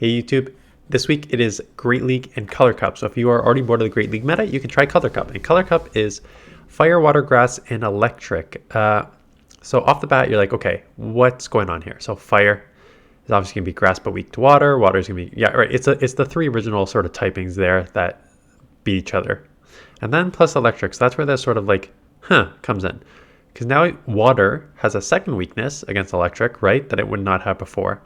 Hey YouTube, this week it is Great League and Color Cup. So if you are already bored of the Great League meta, you can try Color Cup. And Color Cup is fire, water, grass, and electric. So off the bat, you're like, okay, what's going on here? So fire is obviously going to be grass but weak to water. Water is going to be, yeah, right. It's the three original sort of typings there that beat each other. And then plus electric. So that's where that sort of like, comes in. Because now water has a second weakness against electric, right? That it would not have before.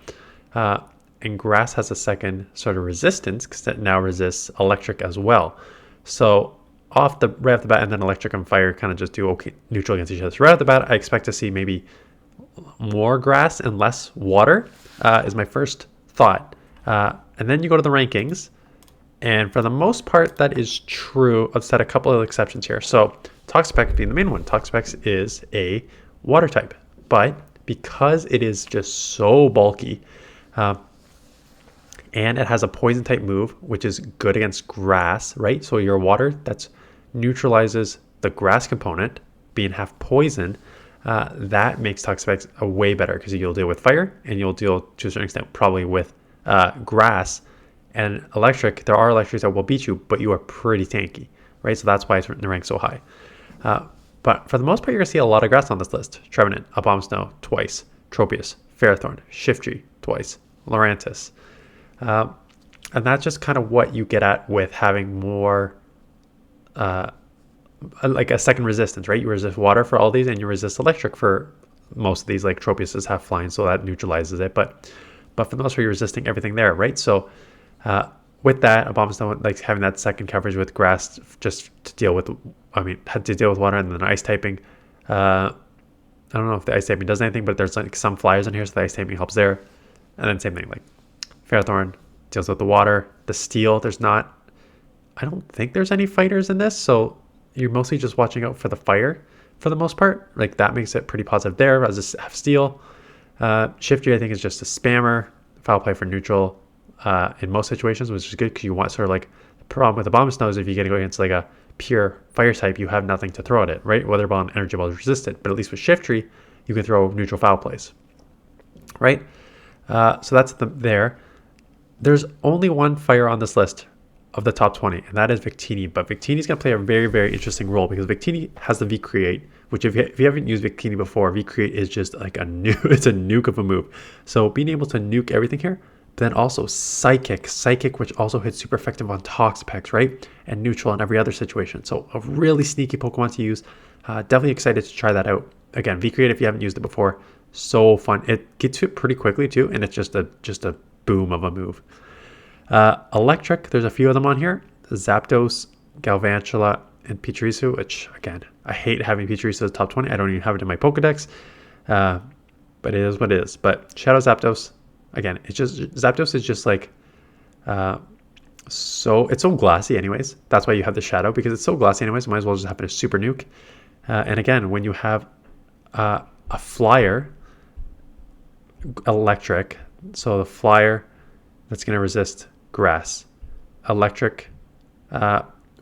And grass has a second sort of resistance because it now resists electric as well. So right off the bat, and then electric and fire kind of just do okay, neutral against each other. So right off the bat, I expect to see maybe more grass and less water is my first thought. And then you go to the rankings. And for the most part, that is true. I'll set a couple of exceptions here. So Toxapex being the main one. Toxapex is a water type. But because it is just so bulky, and it has a poison type move, which is good against grass, right? So your water that neutralizes the grass component being half poison, that makes Toxapex a way better because you'll deal with fire and you'll deal to a certain extent probably with grass and electric. There are electrics that will beat you, but you are pretty tanky, right? So that's why it's ranked so high. But for the most part, you're gonna see a lot of grass on this list. Trevenant, Abomasnow twice, Tropius, Ferrothorn, Shiftry twice, Lurantis. And that's just kind of what you get at with having more, like a second resistance, right? You resist water for all these and you resist electric for most of these, like Tropius is half flying, so that neutralizes it. But for the most part, you're resisting everything there, right? So with that, Abomasnow, like having that second coverage with grass just to deal with, had to deal with water and then ice typing. I don't know if the ice typing does anything, but there's like some flyers in here, so the ice typing helps there. And then same thing, like Ferrothorn deals with the water. The steel, I don't think there's any fighters in this, so you're mostly just watching out for the fire for the most part. Like that makes it pretty positive there as a half steel. Shifty, I think, is just a spammer. Foul play for neutral in most situations, which is good because you want sort of like the problem with the Abomasnow is if you get to go against like a pure fire type, you have nothing to throw at it, right? Weather Ball and Energy Ball is resisted, but at least with Shiftry, you can throw neutral foul plays, right? So that's there. There's only one fire on this list of the top 20, and that is Victini. But Victini is going to play a very, very interesting role because Victini has the V-Create, which if you haven't used Victini before, V-Create is just like it's a nuke of a move. So being able to nuke everything here, then also Psychic, which also hits super effective on Toxapex, right? And neutral in every other situation. So a really sneaky Pokemon to use. Definitely excited to try that out. Again, V-Create, if you haven't used it before, so fun. It gets to it pretty quickly too, and it's just a boom of a move. Electric, there's a few of them on here. Zapdos, Galvantula, and Pachirisu, which again, I hate having Pachirisu as top 20. I don't even have it in my Pokedex. But it is what it is. But Shadow Zapdos, again, Zapdos is just like it's so glassy anyways. That's why you have the shadow, because it's so glassy anyways. Might as well just have it as super nuke. And again, when you have a flyer electric, so the flyer that's going to resist grass, electric,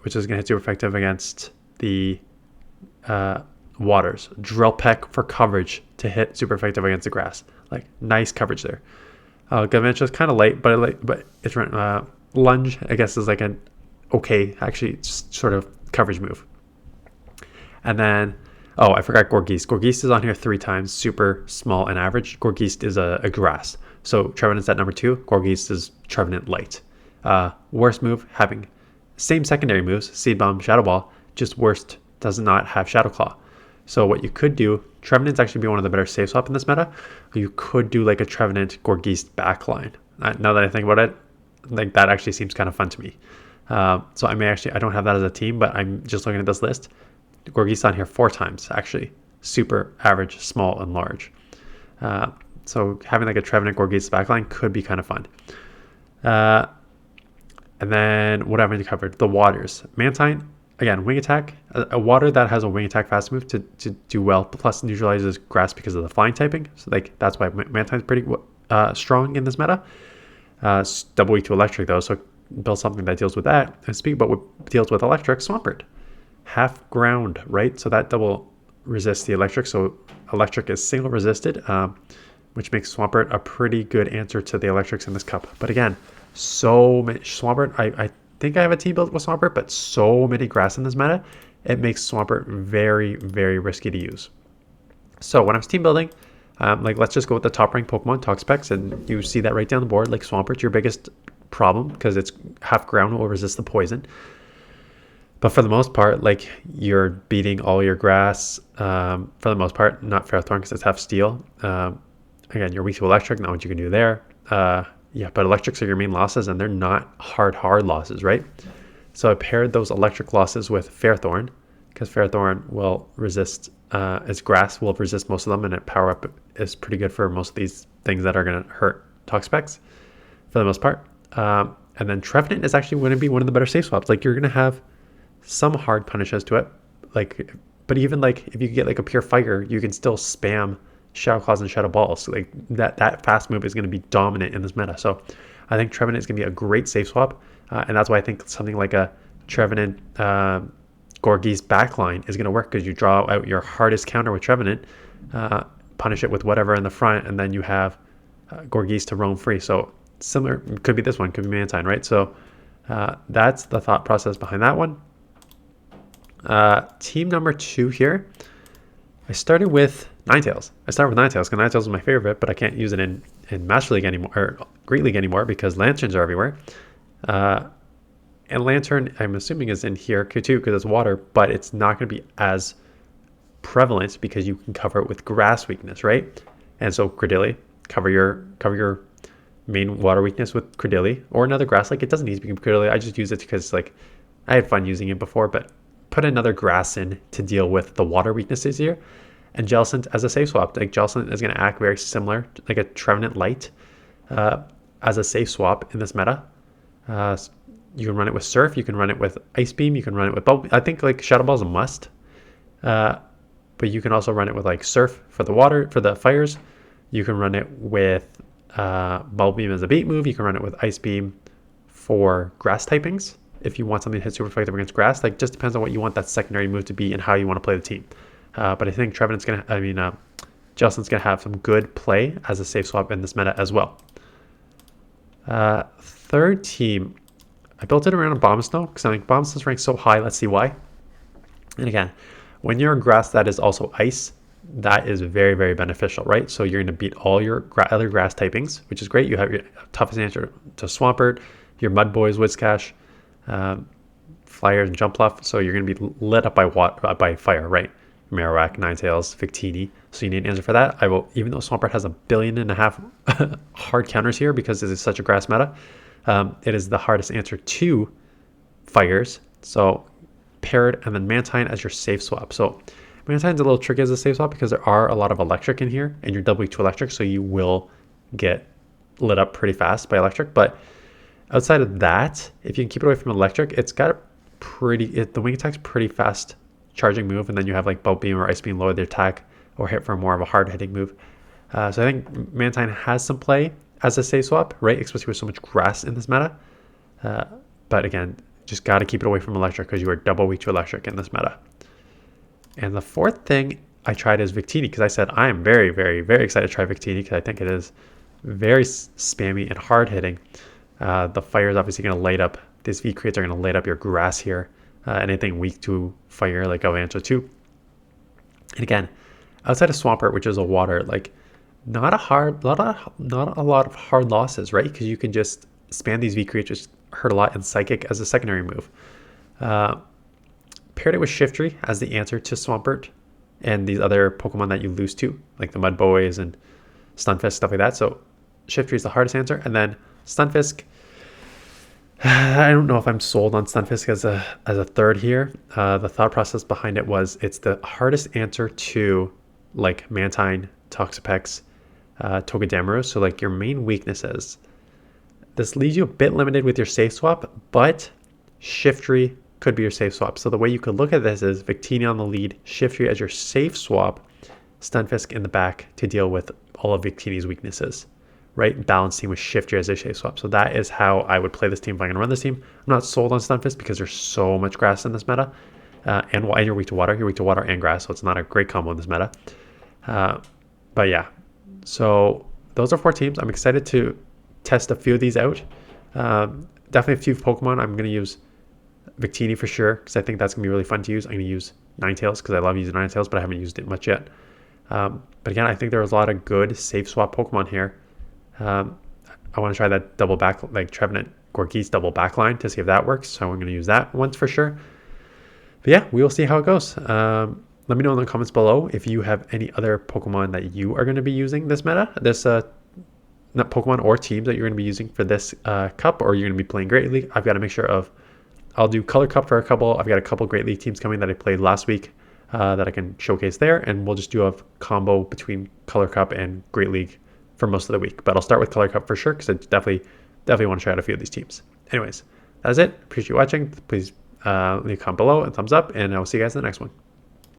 which is going to hit super effective against the waters, Drill Peck for coverage to hit super effective against the grass. Like nice coverage there. Galvantula is kind of late, but it's lunge, I guess, is like an okay, actually sort of coverage move. And then I forgot Gorgeist. Gorgeist is on here 3 times, super small and average. Gorgeist is a grass. So Trevenant's at number 2. Gorgeist is Trevenant light. Worst move, having same secondary moves, Seed Bomb, Shadow Ball, just worst does not have Shadow Claw. So what you could do, Trevenant's actually be one of the better safe swap in this meta. You could do like a Trevenant Gorgeist backline. Now that I think about it, like that actually seems kind of fun to me. So I don't have that as a team, but I'm just looking at this list. Gorgeist on here 4 times, actually. Super average, small, and large. So having like a Trevenant Gorgeist backline could be kind of fun. And then what haven't you covered? The waters. Mantine, again, wing attack. A water that has a wing attack fast move to do well, plus neutralizes grass because of the flying typing. So like that's why Mantine's pretty strong in this meta. Double weak to electric though, so build something that deals with that. And speak about what deals with electric, Swampert. Half ground, right? So that double resists the electric. So electric is single resisted. which makes Swampert a pretty good answer to the electrics in this cup. But again, so many Swampert, I think I have a team built with Swampert, but so many grass in this meta, it makes Swampert very, very risky to use. So when I was team building, like let's just go with the top ranked Pokemon talk specs, and you see that right down the board. Like Swampert's your biggest problem because it's half ground, will resist the poison. But for the most part, like you're beating all your grass for the most part, not Ferrothorn because it's half steel. Again, you're weak to electric, not what you can do there. Yeah, but electrics are your main losses, and they're not hard losses, right? So I paired those electric losses with Ferrothorn because Ferrothorn will resist, its grass will resist most of them, and its power up is pretty good for most of these things that are going to hurt talk specs for the most part. And then Trevenant is actually going to be one of the better safe swaps. Like you're going to have some hard punishes to it, like, but even like if you get like a pure fire, you can still spam Shadow Claws and Shadow Balls. Like that fast move is going to be dominant in this meta. So I think Trevenant is going to be a great safe swap, and that's why I think something like a Trevenant Gorgees backline is going to work because you draw out your hardest counter with Trevenant, punish it with whatever in the front, and then you have Gorgees to roam free. So similar, could be this one, could be Mantine, right? So that's the thought process behind that one. Team number 2 here, I started with Ninetales. I started with Ninetales because Ninetales is my favorite, but I can't use it in Master League anymore, or Great League anymore, because Lanterns are everywhere. And Lantern, I'm assuming, is in here too because it's water, but it's not going to be as prevalent because you can cover it with grass weakness, right? And so Credilli, cover your main water weakness with Credilli or another grass. Like it doesn't need to be Credilli. I just use it because like I had fun using it before, but put another grass in to deal with the water weaknesses here. And Jellicent as a safe swap. Like Jellicent is going to act very similar, like a Trevenant Light, as a safe swap in this meta. You can run it with Surf, you can run it with Ice Beam, you can run it with Bubble. I think like Shadow Ball is a must, but you can also run it with like Surf for the water, for the fires. You can run it with Bubble Beam as a bait move. You can run it with Ice Beam for grass typings if you want something to hit super effective against grass. Like just depends on what you want that secondary move to be and how you want to play the team. But I think Trevenant's Jellicent's gonna have some good play as a safe swap in this meta as well. Third team, I built it around a Bombsnow because I think Bombsnow's ranked so high. Let's see why. And again, when you're in grass that is also ice, that is very, very beneficial, right? So you're going to beat all your other grass typings, which is great. You have your toughest answer to Swampert, your Mud Boys, Whiscash, Flyers, and Jumpluff. So you're going to be lit up by fire, right? Marowak, Ninetales, Victini. So you need an answer for that. I will, even though Swampert has 1.5 billion hard counters here because this is such a grass meta, it is the hardest answer to fires. So Parrot and then Mantine as your safe swap. So Mantine's a little tricky as a safe swap because there are a lot of electric in here and you're double weak to electric, so you will get lit up pretty fast by electric. But outside of that, if you can keep it away from electric, it's got the wing attack's pretty fast charging move, and then you have like Bubble Beam or Ice Beam lower the attack or hit for more of a hard hitting move. So I think Mantine has some play as a safe swap, right? Especially with so much grass in this meta. But again, just got to keep it away from electric because you are double weak to electric in this meta. And the fourth thing I tried is Victini because I said I am very, very, very excited to try Victini because I think it is very spammy and hard hitting. The fire is obviously going to light up. These V creates are going to light up your grass here. Anything weak to fire like Avantra 2. And again, outside of Swampert, which is a water, like not a lot of hard losses, right? Because you can just spam these V creatures, hurt a lot, and Psychic as a secondary move. Paired it with Shiftry as the answer to Swampert and these other Pokemon that you lose to, like the Mud Boys and Stunfisk, stuff like that. So Shiftry is the hardest answer, and then Stunfisk. I don't know if I'm sold on Stunfisk as a third here. The thought process behind it was it's the hardest answer to like Mantine, Toxapex, Togedemaru. So like your main weaknesses. This leaves you a bit limited with your safe swap, but Shiftry could be your safe swap. So the way you could look at this is Victini on the lead, Shiftry as your safe swap, Stunfisk in the back to deal with all of Victini's weaknesses, right? Balancing with Shiftry as a safe swap. So that is how I would play this team if I'm going to run this team. I'm not sold on Stunfisk because there's so much grass in this meta, and you're weak to water. You're weak to water and grass, so it's not a great combo in this meta. But yeah, So those are 4 teams. I'm excited to test a few of these out. Definitely a few Pokemon. I'm going to use Victini for sure, because I think that's going to be really fun to use. I'm going to use Ninetales because I love using Ninetales, but I haven't used it much yet. But again, I think there was a lot of good safe swap Pokemon here. I want to try that double back, like Trevenant Gorgeese double backline to see if that works. So I'm going to use that once for sure. But yeah, we will see how it goes. Let me know in the comments below if you have any other Pokemon that you are going to be using this meta, not Pokemon or teams that you're going to be using for this cup, or you're going to be playing Great League. I've got to make sure of, I'll do Color Cup for a couple. I've got a couple Great League teams coming that I played last week that I can showcase there, and we'll just do a combo between Color Cup and Great League for most of the week. But I'll start with Color Cup for sure, because I definitely want to try out a few of these teams. Anyways, that's it. Appreciate you watching. Please leave a comment below and thumbs up, and I will see you guys in the next one.